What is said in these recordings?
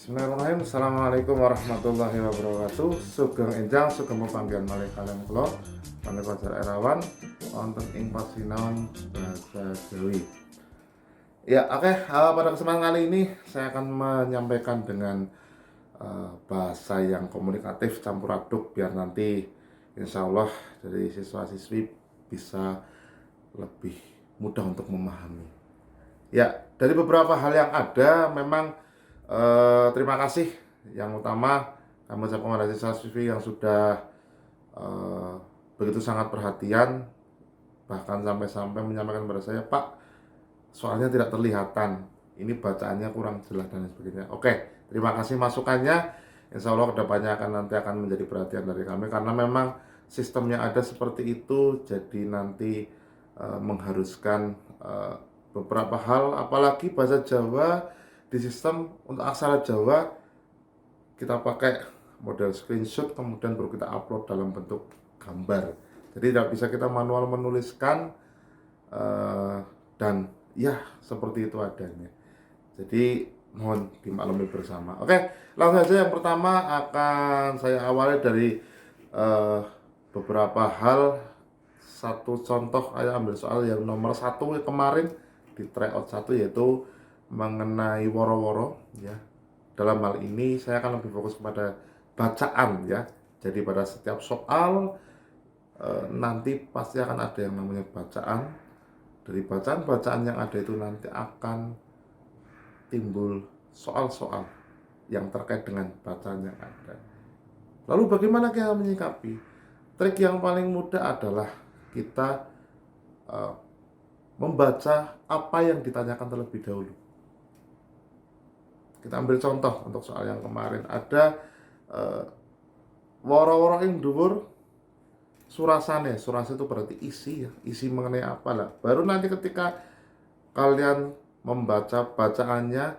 Bismillahirrahmanirrahim. Assalamualaikum warahmatullahi wabarakatuh. Sugeng enjang sugeng pepanggihan malih kalian kula maneka pelajar erawan wonten ing pasinaon bahasa Jawi. Ya, oke. Pada kesempatan kali ini saya akan menyampaikan dengan bahasa yang komunikatif campur aduk biar nanti insya Allah dari siswa-siswi bisa lebih mudah untuk memahami. Ya, dari beberapa hal yang ada memang terima kasih yang utama kami ucapkan kepada siswa-siswi yang sudah eh, begitu sangat perhatian, bahkan sampai-sampai menyampaikan kepada saya, Pak, soalnya tidak terlihatan, ini bacaannya kurang jelas dan sebagainya. Oke, terima kasih masukannya. Insya Allah kedepannya nanti akan menjadi perhatian dari kami karena memang sistemnya ada seperti itu, jadi nanti mengharuskan beberapa hal, apalagi bahasa Jawa di sistem untuk aksara Jawa kita pakai model screenshot kemudian baru kita upload dalam bentuk gambar. Jadi tidak bisa kita manual menuliskan dan ya seperti itu adanya. Jadi mohon dimaklumi bersama. Oke, langsung saja yang pertama akan saya awali dari beberapa hal. Satu contoh, saya ambil soal yang nomor 1 kemarin di tryout 1 yaitu mengenai woro-woro ya. Dalam hal ini saya akan lebih fokus kepada bacaan ya. Jadi pada setiap soal nanti pasti akan ada yang namanya bacaan. Dari bacaan-bacaan yang ada itu nanti akan timbul soal-soal yang terkait dengan bacaan yang ada. Lalu bagaimana kita menyikapi? Trik yang paling mudah adalah kita membaca apa yang ditanyakan terlebih dahulu. Kita ambil contoh untuk soal yang kemarin. Ada woro-woro ing dhuwur surasane. Surasa itu berarti isi ya. Isi mengenai apa lah. Baru nanti ketika kalian membaca bacaannya,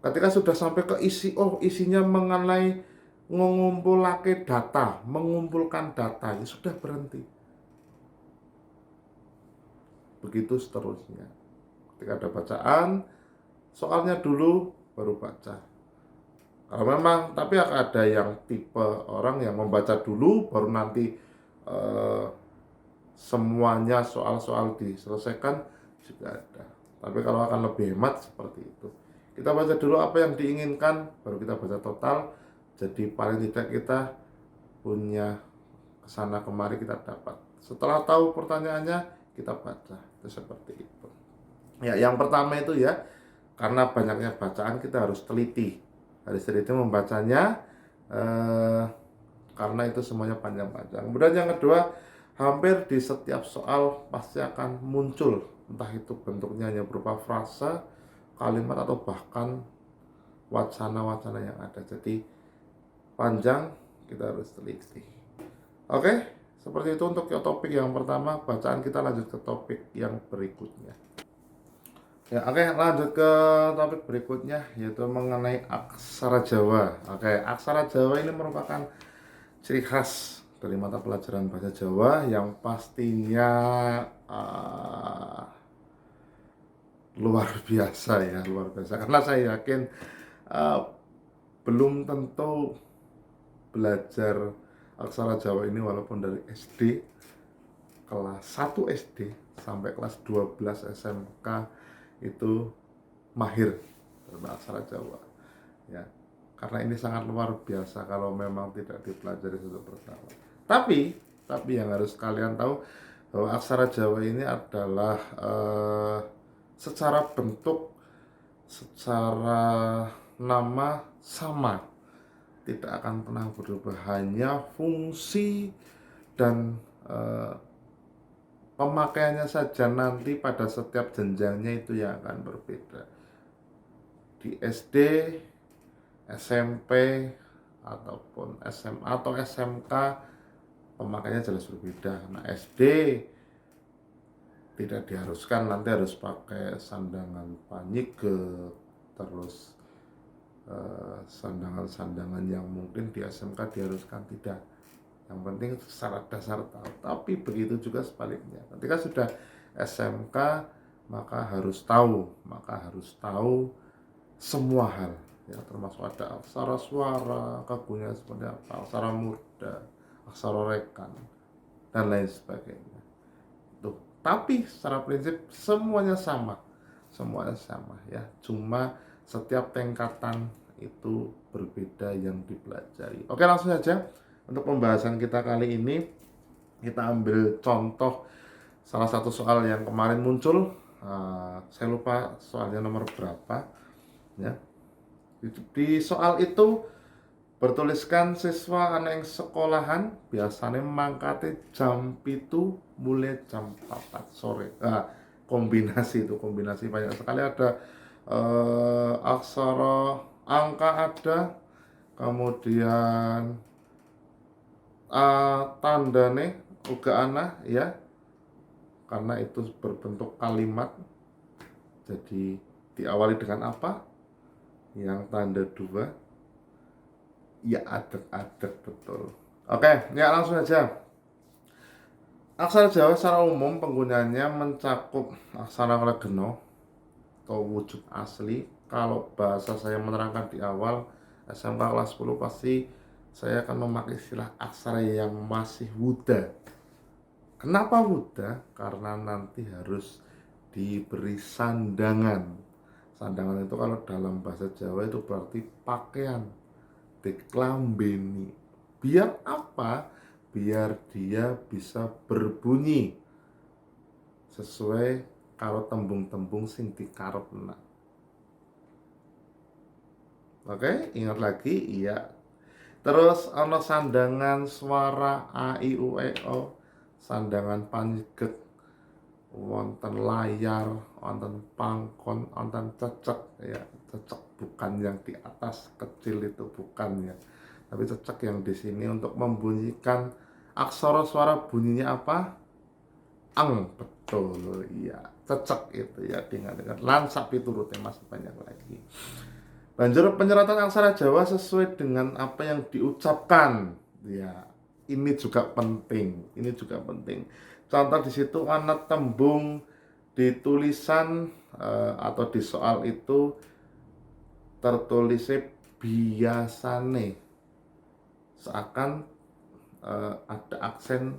ketika sudah sampai ke isi, oh isinya mengenai mengumpulkan data, mengumpulkan data, ya sudah berhenti. Begitu seterusnya. Ketika ada bacaan, soalnya dulu baru baca. Kalau memang, tapi ada yang tipe orang yang membaca dulu, baru nanti semuanya soal-soal diselesaikan juga ada. Tapi kalau akan lebih hemat seperti itu. Kita baca dulu apa yang diinginkan, baru kita baca total. Jadi paling tidak kita punya kesana kemari kita dapat. Setelah tahu pertanyaannya, kita baca. Itu seperti itu. Ya, yang pertama itu ya, karena banyaknya bacaan kita harus teliti. Harus teliti membacanya karena itu semuanya panjang-panjang. Kemudian yang kedua, hampir di setiap soal pasti akan muncul, entah itu bentuknya hanya berupa frasa, kalimat atau bahkan wacana-wacana yang ada. Jadi panjang, kita harus teliti. Oke, seperti itu untuk topik yang pertama. Bacaan, kita lanjut ke topik yang berikutnya. Ya, oke, lanjut ke topik berikutnya yaitu mengenai aksara Jawa. Oke, aksara Jawa ini merupakan ciri khas dari mata pelajaran bahasa Jawa yang pastinya luar biasa ya, luar biasa. Karena saya yakin belum tentu belajar aksara Jawa ini walaupun dari SD kelas 1 SD sampai kelas 12 SMK itu mahir dalam aksara Jawa ya, karena ini sangat luar biasa kalau memang tidak dipelajari satu persatu. Tapi yang harus kalian tahu bahwa aksara Jawa ini adalah secara bentuk, secara nama sama, tidak akan pernah berubah, hanya fungsi dan pemakaiannya saja nanti pada setiap jenjangnya itu yang akan berbeda. Di SD, SMP, ataupun SMA atau SMK pemakaiannya jelas berbeda. Nah, SD tidak diharuskan nanti harus pakai sandangan panike, terus sandangan-sandangan yang mungkin di SMK diharuskan tidak. Yang penting secara dasar tahu. Tapi begitu juga sebaliknya. Ketika sudah SMK maka harus tahu semua hal. ya, termasuk ada aksara suara, kagunya seperti apa, aksara muda, aksara rekan, dan lain sebagainya. Tuh. Tapi secara prinsip semuanya sama ya. Cuma setiap tingkatan itu berbeda yang dipelajari. Oke, langsung saja untuk pembahasan kita kali ini kita ambil contoh salah satu soal yang kemarin muncul. Saya lupa soalnya nomor berapa ya. Di soal itu bertuliskan siswa ana ing sekolahan biasanya mangkate jam pitu mulai jam 4 sore. Kombinasi banyak sekali, ada aksara angka ada, kemudian tandane uga ana ya, karena itu berbentuk kalimat. Jadi diawali dengan apa? Yang tanda dua, ya adek-adek, betul. Oke, ya langsung aja. Aksara Jawa secara umum penggunaannya mencakup aksara legena atau wujud asli. Kalau bahasa saya menerangkan di awal SMK kelas 10 pasti saya akan memakai istilah aksara yang masih wuda. Kenapa wuda? Karena nanti harus diberi sandangan. Sandangan itu kalau dalam bahasa Jawa itu berarti pakaian, diklambeni. Biar apa? Biar dia bisa berbunyi sesuai karo tembung-tembung sing dikarepna. Oke, ingat lagi, iya. Terus ana sandangan suara a i u e o, sandangan panyiget, wonten layar, wonten pangkon, wonten cecek ya. Cecek bukan yang di atas kecil itu, bukan ya. Tapi cecek yang di sini untuk membunyikan aksara suara bunyinya apa? Ang, betul, iya. Cecek itu ya, dengan lan sak piturute masih banyak lagi. Banjur penyeratan aksara Jawa sesuai dengan apa yang diucapkan. Ya, ini juga penting. Contoh di situ ana tembung di tulisan atau di soal itu tertulisnya biasane. Seakan ada aksen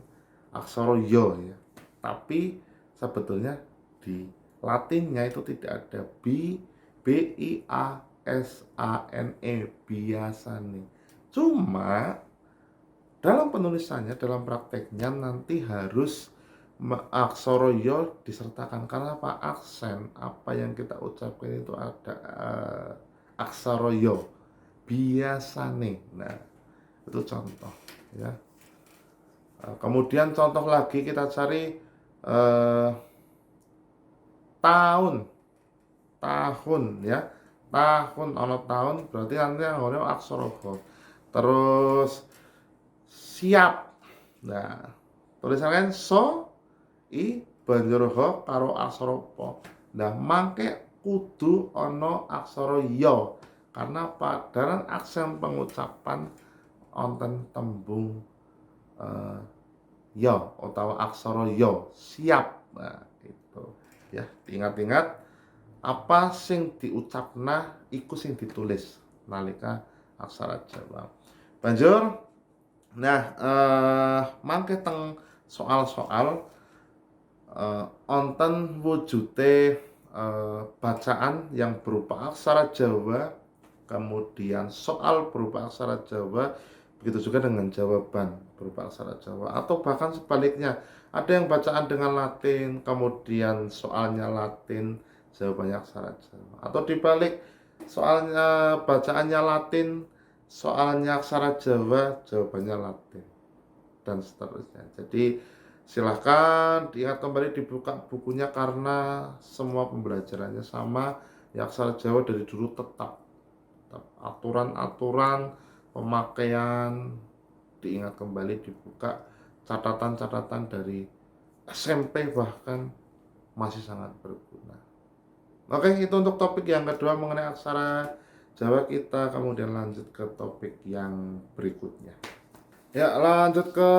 aksara yo ya. Tapi sebetulnya di Latinnya itu tidak ada biasane, biasane. Cuma dalam penulisannya, dalam prakteknya nanti harus aksara yo disertakan. Karena apa? Aksen apa yang kita ucapkan itu ada aksara yo, biasane. Nah, itu contoh ya. Kemudian contoh lagi kita cari tahun ya. Tahun berarti nanti anggone aksara ho. Terus siap. Nah, tulisannya so i banjur ho karo aksara po. Nah, mangke kudu ana aksara yo. Karena padaran aksen pengucapan wonten tembung yo utawa aksara yo, siap. Nah, itu ya, ingat-ingat apa sing diucapna iku sing ditulis nalika aksara Jawa. Banjur mangke teng soal-soal wonten wujude bacaan yang berupa aksara Jawa, kemudian soal berupa aksara Jawa, begitu juga dengan jawaban berupa aksara Jawa, atau bahkan sebaliknya, ada yang bacaan dengan Latin, kemudian soalnya Latin, jawabannya aksara Jawa, atau dibalik, soalnya bacaannya Latin, soalnya aksara Jawa, jawabannya Latin, dan seterusnya. Jadi silahkan diingat kembali, dibuka bukunya, karena semua pembelajarannya sama. Ya, aksara Jawa dari dulu tetap aturan-aturan pemakaian diingat kembali, dibuka, catatan-catatan dari SMP bahkan masih sangat berguna. Oke, itu untuk topik yang kedua mengenai aksara Jawa kita. Kemudian lanjut ke topik yang berikutnya. Ya, lanjut ke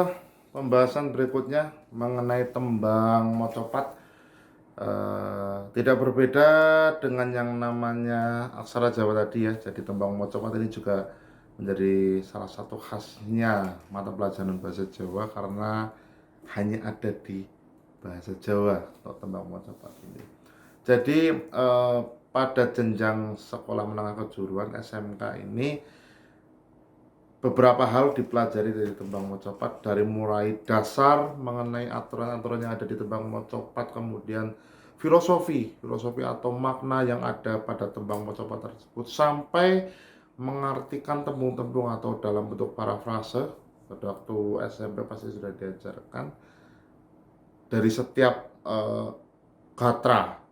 pembahasan berikutnya mengenai tembang mocopat. Tidak berbeda dengan yang namanya aksara Jawa tadi ya. Jadi tembang mocopat ini juga menjadi salah satu khasnya mata pelajaran bahasa Jawa karena hanya ada di bahasa Jawa untuk tembang mocopat ini. Jadi pada jenjang sekolah menengah kejuruan SMK ini beberapa hal dipelajari dari tembang mocopat, dari mulai dasar mengenai aturan-aturan yang ada di tembang mocopat, kemudian filosofi atau makna yang ada pada tembang mocopat tersebut, sampai mengartikan tembung-tembung atau dalam bentuk parafrase. Pada waktu SMP pasti sudah diajarkan dari setiap gatra,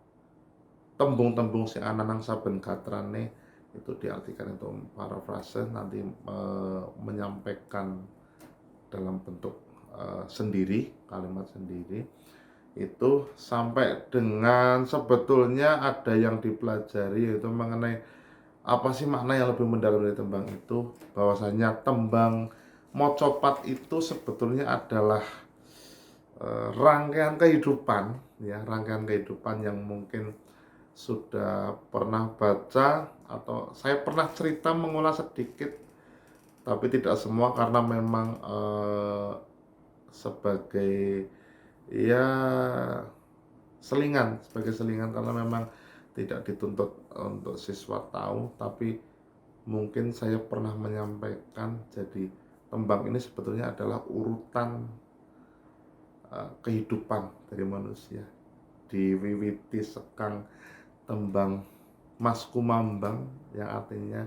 tembung-tembung sing ana nang saben gatrane itu diartikan itu parafrase, nanti menyampaikan dalam bentuk sendiri, kalimat sendiri. Itu sampai dengan sebetulnya ada yang dipelajari yaitu mengenai apa sih makna yang lebih mendalam dari tembang itu, bahwasanya tembang mocopat itu sebetulnya adalah rangkaian kehidupan ya, rangkaian kehidupan yang mungkin sudah pernah baca atau saya pernah cerita mengulas sedikit, tapi tidak semua karena memang sebagai ya sebagai selingan karena memang tidak dituntut untuk siswa tahu, tapi mungkin saya pernah menyampaikan. Jadi tembang ini sebetulnya adalah urutan kehidupan dari manusia, diwiwiti sekang tembang Mas Kumambang yang artinya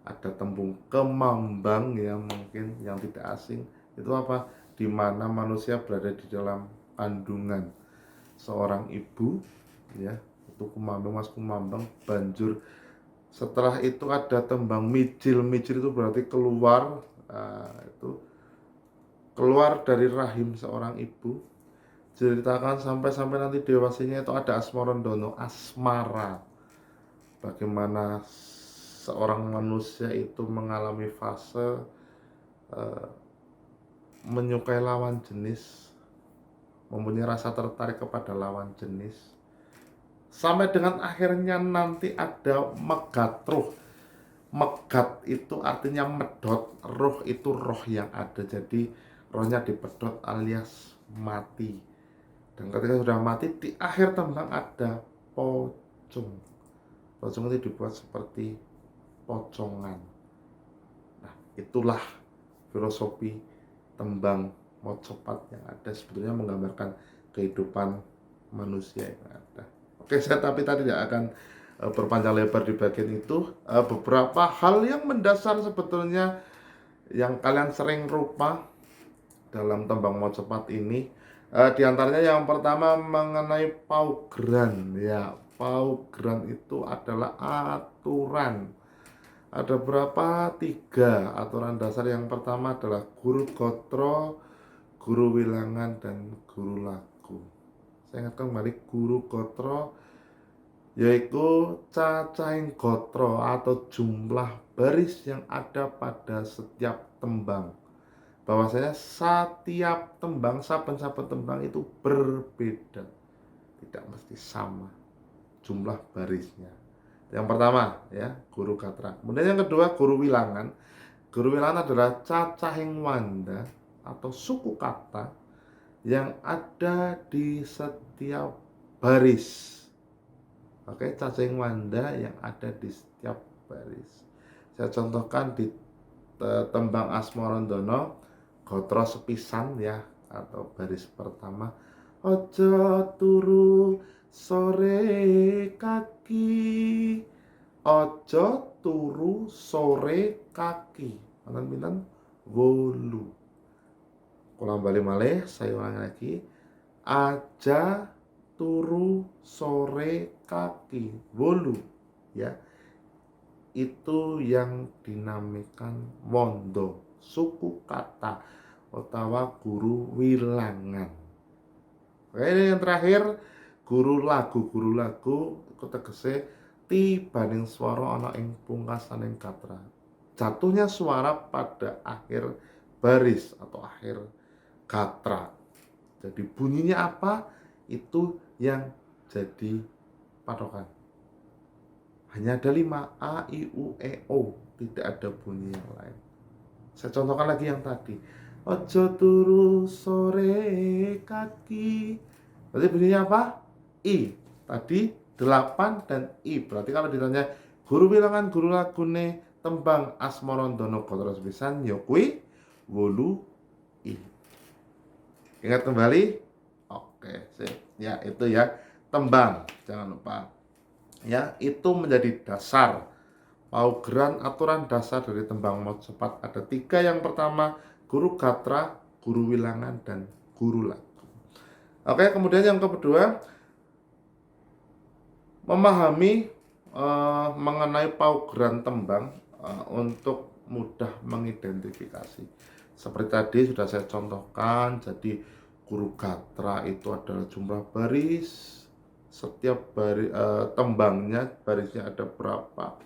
ada tembung kemambang ya, mungkin yang tidak asing itu apa, di mana manusia berada di dalam kandungan seorang ibu ya, itu kumambang, Mas Kumambang. Banjur setelah itu ada tembang mijil itu berarti keluar, itu keluar dari rahim seorang ibu. Ceritakan sampai nanti dewasanya itu ada asmarandono, asmara, bagaimana seorang manusia itu mengalami fase menyukai lawan jenis, mempunyai rasa tertarik kepada lawan jenis, sampai dengan akhirnya nanti ada megat ruh. Megat itu artinya medot, ruh itu roh yang ada, jadi rohnya dipedot alias mati. Dan ketika sudah mati, di akhir tembang ada pocong. Pocong itu dibuat seperti pocongan. Nah, itulah filosofi tembang mocopat yang ada, sebetulnya menggambarkan kehidupan manusia yang ada. Oke, saya tapi tadi tidak akan berpanjang lebar di bagian itu. Beberapa hal yang mendasar sebetulnya yang kalian sering lupa dalam tembang mocopat ini, di antaranya yang pertama mengenai paugeran ya. Paugeran itu adalah aturan. Ada berapa? 3 aturan dasar. Yang pertama adalah guru gotro, guru wilangan, dan guru lagu. Saya ingatkan kembali, guru gotro yaitu cacahing gotro atau jumlah baris yang ada pada setiap tembang. Bahwasanya setiap tembang, saben-saben tembang itu berbeda, tidak mesti sama jumlah barisnya. Yang pertama ya, guru gatra. Kemudian yang kedua, guru wilangan. Guru wilangan adalah cacahing wanda atau suku kata yang ada di setiap baris. Oke, cacahing wanda yang ada di setiap baris. Saya contohkan di tembang Asmarandono, gotro sepisan ya, atau baris pertama, ojo turu sore kaki, ojo turu sore kaki, pinten wolu. Ulang balik malih, saya ulangi lagi, aja turu sore kaki wolu ya. Itu yang dinamakan wondo, suku kata utawa guru wilangan. Oke, yang terakhir guru lagu. Guru lagu iku tegese tibaning swara ana ing pungkasaning katra. Jatuhnya suara pada akhir baris atau akhir katra. Jadi bunyinya apa? Itu yang jadi patokan. Hanya ada 5, A, I, U, E, O, tidak ada bunyi yang lain. Saya contohkan lagi yang tadi. Ojo turu sore kaki. Berarti bunyinya apa? I. Tadi 8 dan I. Berarti kalau ditanya guru bilangan guru lagune tembang Asmarandono terus pisan ya kuwi 8 I. Ingat kembali? Oke, sip. Ya, itu ya. Tembang, jangan lupa. Ya, itu menjadi dasar. Paugeran aturan dasar dari tembang maut cepat ada 3. Yang pertama, guru gatra, guru wilangan, dan guru lagu. Oke, kemudian yang kedua, memahami mengenai paugeran tembang untuk mudah mengidentifikasi. Seperti tadi sudah saya contohkan, jadi guru gatra itu adalah jumlah baris, setiap tembangnya barisnya ada berapa.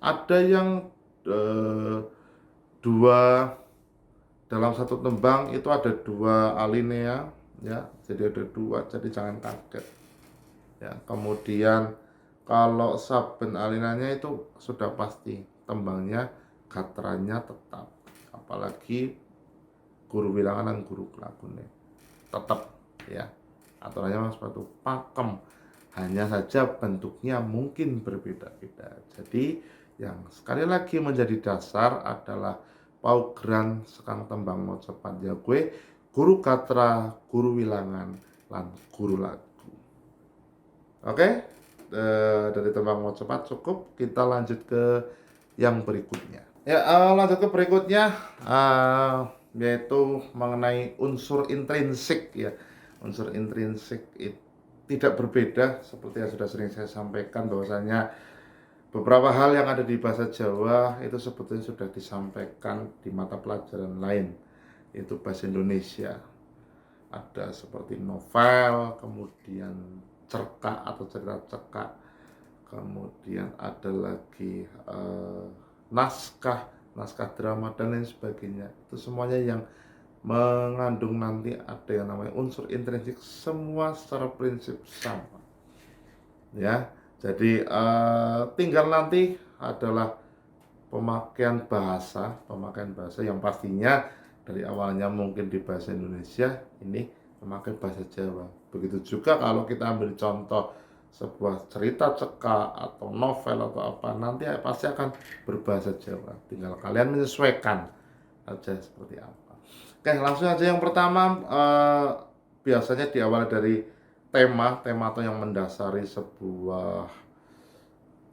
Ada yang 2 dalam satu tembang itu ada 2 alinea ya, jadi ada 2, jadi jangan kaget ya. Kemudian kalau saben alinanya itu sudah pasti tembangnya gatranya tetap, apalagi guru bilangan dan guru lagune tetap ya, aturannya seperti pakem, hanya saja bentuknya mungkin berbeda-beda. Jadi yang sekali lagi menjadi dasar adalah paugeran sekang tembang maut cepat ya gue guru gatra, guru wilangan, lan guru lagu. Oke, dari tembang maut cepat cukup, kita lanjut ke yang berikutnya. Ya, lanjut ke berikutnya, yaitu mengenai unsur intrinsik ya. Unsur intrinsik tidak berbeda seperti yang sudah sering saya sampaikan, bahwasanya beberapa hal yang ada di bahasa Jawa itu sebetulnya sudah disampaikan di mata pelajaran lain, yaitu bahasa Indonesia. Ada seperti novel, kemudian cerkak atau cerita cekak, kemudian ada lagi naskah drama dan lain sebagainya. Itu semuanya yang mengandung nanti ada yang namanya unsur intrinsik, semua secara prinsip sama ya. Jadi tinggal nanti adalah pemakaian bahasa yang pastinya dari awalnya mungkin di bahasa Indonesia, ini memakai bahasa Jawa. Begitu juga kalau kita ambil contoh sebuah cerita cekak atau novel atau apa, nanti pasti akan berbahasa Jawa. Tinggal kalian menyesuaikan aja seperti apa. Oke, langsung aja yang pertama, biasanya diawali dari tema atau yang mendasari sebuah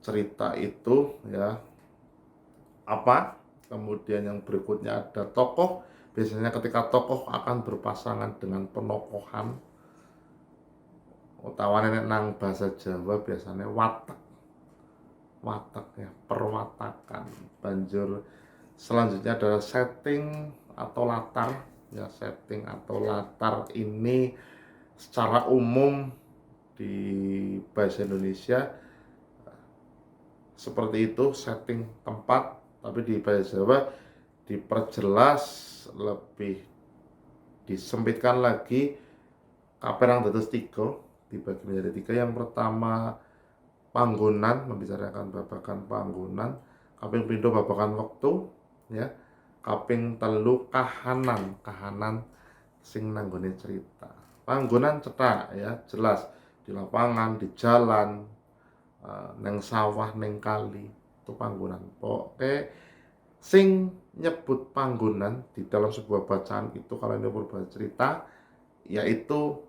cerita itu ya apa. Kemudian yang berikutnya ada tokoh. Biasanya ketika tokoh akan berpasangan dengan penokohan, utawane nek nang bahasa Jawa biasanya watak ya, perwatakan. Banjur selanjutnya adalah setting atau latar ya. Setting atau latar ini secara umum di bahasa Indonesia seperti itu, setting tempat, tapi di bahasa Jawa diperjelas, lebih disempitkan lagi, kaperang dados 3, dibagi menjadi 3. Yang pertama panggonan, membicarakan babagan panggonan. Kaping pindho babagan wektu ya. Kaping telu kahanan sing nanggone cerita. Panggonan cetak ya, jelas di lapangan, di jalan, neng sawah, neng kali, itu panggonan. Oke, sing nyebut panggonan di dalam sebuah bacaan itu kalau ini berbahasa cerita, yaitu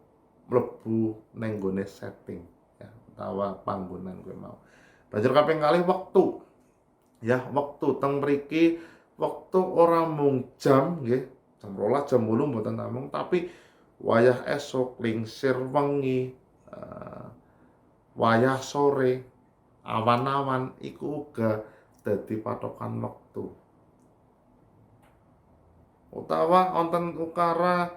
mlebu neng gone setting ya, utawa panggonan gue mau. Banjur kaping kalih wektu ya, wektu teng mriki wektu ora mung jam nggih, jam 12 jam 8 mboten namung, tapi wayah esok, lingsir wengi, wayah sore, awan-awan iku uga dadi patokan wektu. Utawa wonten ukara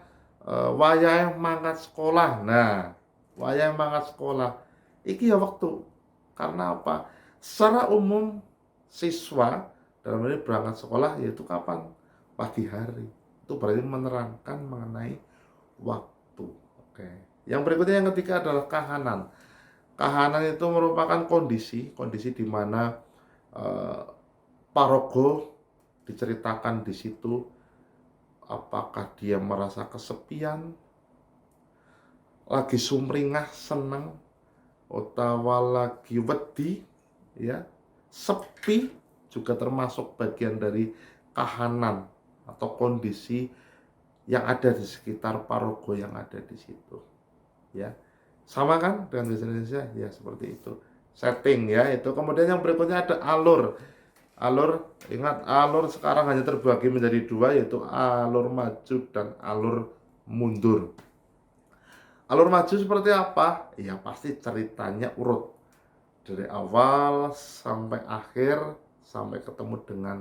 wayahe mangkat sekolah. Nah, wayahe mangkat sekolah iki ya wektu. Karena apa? Secara umum siswa dalam ini berangkat sekolah yaitu kapan? Pagi hari. Itu berarti menerangkan mengenai waktu. Oke. Yang berikutnya yang ketiga adalah kahanan. Kahanan itu merupakan kondisi di mana eh, Paraga diceritakan di situ apakah dia merasa kesepian, lagi sumringah senang, utawa lagi wedi, ya, sepi juga termasuk bagian dari kahanan atau kondisi yang ada di sekitar Paraga yang ada di situ, ya. Sama kan dengan bahasa Indonesia? Ya, seperti itu. Setting ya, itu. Kemudian yang berikutnya ada alur. Alur, ingat alur sekarang hanya terbagi menjadi dua, yaitu alur maju dan alur mundur. Alur maju seperti apa? Ya pasti ceritanya urut dari awal sampai akhir, sampai ketemu dengan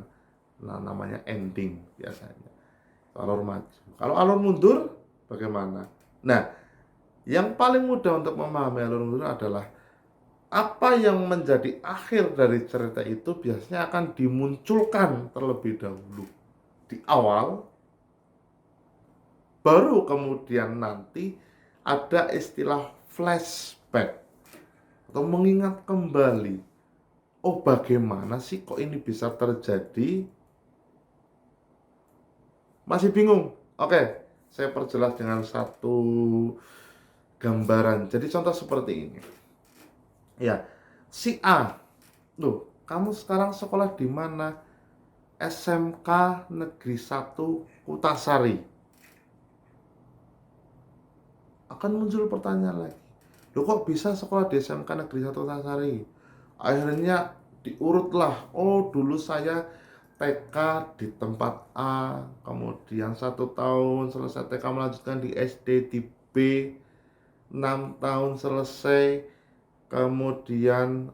namanya ending biasanya. Alur maju. Kalau alur mundur bagaimana? Nah, yang paling mudah untuk memahami alur mundur adalah apa yang menjadi akhir dari cerita itu biasanya akan dimunculkan terlebih dahulu di awal, baru kemudian nanti ada istilah flashback atau mengingat kembali. Oh, bagaimana sih kok ini bisa terjadi? Masih bingung? Oke, saya perjelas dengan satu gambaran. Jadi contoh seperti ini. Ya, si A. Loh, kamu sekarang sekolah di mana? SMK Negeri 1 Kutasari. Akan muncul pertanyaan lagi. Loh, kok bisa sekolah di SMK Negeri 1 Kutasari? Akhirnya diurutlah. Oh, dulu saya TK di tempat A, kemudian 1 tahun selesai TK melanjutkan di SD di B, 6 tahun selesai, kemudian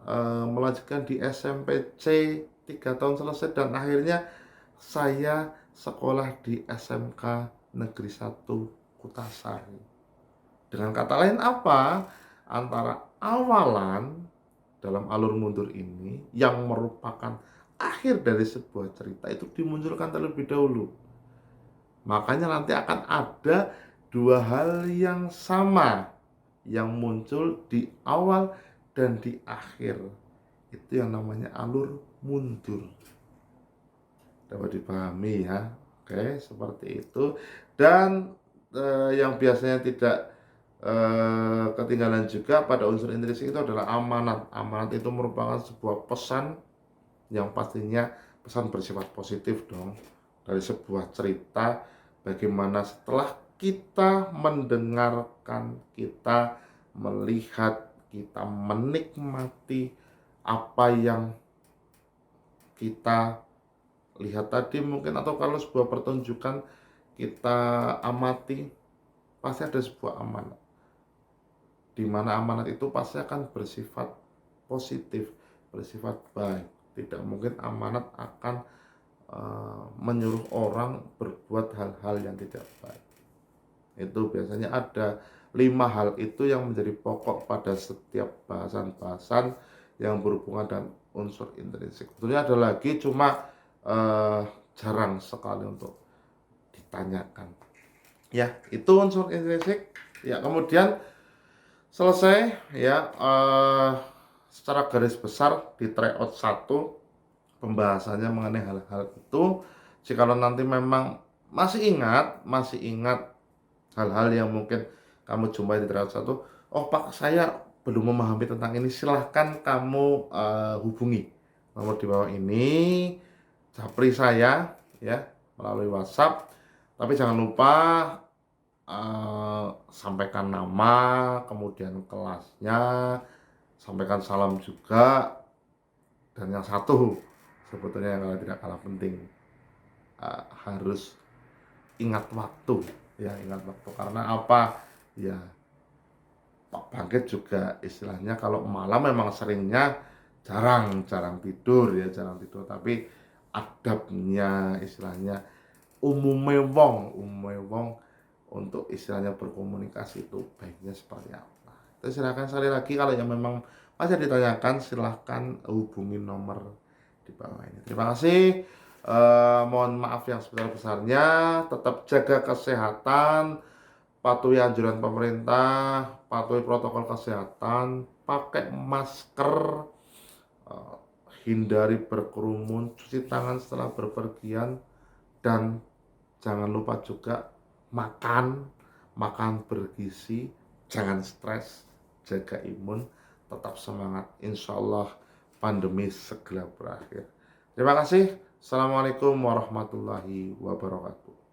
melanjutkan di SMP C, 3 tahun selesai, dan akhirnya saya sekolah di SMK Negeri 1 Kutasari. Dengan kata lain apa? Antara awalan dalam alur mundur ini yang merupakan akhir dari sebuah cerita itu dimunculkan terlebih dahulu. Makanya nanti akan ada dua hal yang sama yang muncul di awal dan di akhir. Itu yang namanya alur mundur. Dapat dipahami ya. Oke, seperti itu. Dan yang biasanya tidak ketinggalan juga pada unsur intrinsik itu adalah amanat. Amanat itu merupakan sebuah pesan yang pastinya pesan bersifat positif dong, dari sebuah cerita. Bagaimana setelah kita mendengarkan, kita melihat, kita menikmati apa yang kita lihat tadi mungkin, atau kalau sebuah pertunjukan kita amati, pasti ada sebuah amanat, di mana amanat itu pasti akan bersifat positif, bersifat baik. Tidak mungkin amanat akan menyuruh orang berbuat hal-hal yang tidak baik. Itu biasanya ada 5 hal itu yang menjadi pokok pada setiap bahasan-bahasan yang berhubungan dengan unsur intrinsik. Tentunya ada lagi, cuma jarang sekali untuk ditanyakan. Ya, itu unsur intrinsik. Ya, kemudian selesai ya, secara garis besar di tryout 1 pembahasannya mengenai hal-hal itu. Jikalau nanti memang masih ingat hal-hal yang mungkin kamu jumpai di tryout 1, oh Pak, saya belum memahami tentang ini, silahkan kamu hubungi nomor di bawah ini, japri saya ya melalui WhatsApp. Tapi jangan lupa sampaikan nama, kemudian kelasnya, sampaikan salam juga, dan yang satu sebetulnya yang tidak kalah penting, harus ingat waktu ya, ingat waktu. Karena apa ya, Pak Bangkit juga istilahnya kalau malam memang seringnya jarang tidur ya, tapi adabnya istilahnya umumnya wong untuk istilahnya berkomunikasi itu baiknya seperti apa. Itu silakan sekali lagi, kalau yang memang masih ditanyakan silahkan hubungi nomor di bawah ini. Terima kasih. Mohon maaf yang sebesar-besarnya. Tetap jaga kesehatan, patuhi anjuran pemerintah, patuhi protokol kesehatan, pakai masker, eh, hindari berkerumun, cuci tangan setelah berpergian, dan jangan lupa juga makan bergizi, jangan stres, jaga imun, tetap semangat. Insya Allah pandemi segera berakhir. Terima kasih. Assalamualaikum warahmatullahi wabarakatuh.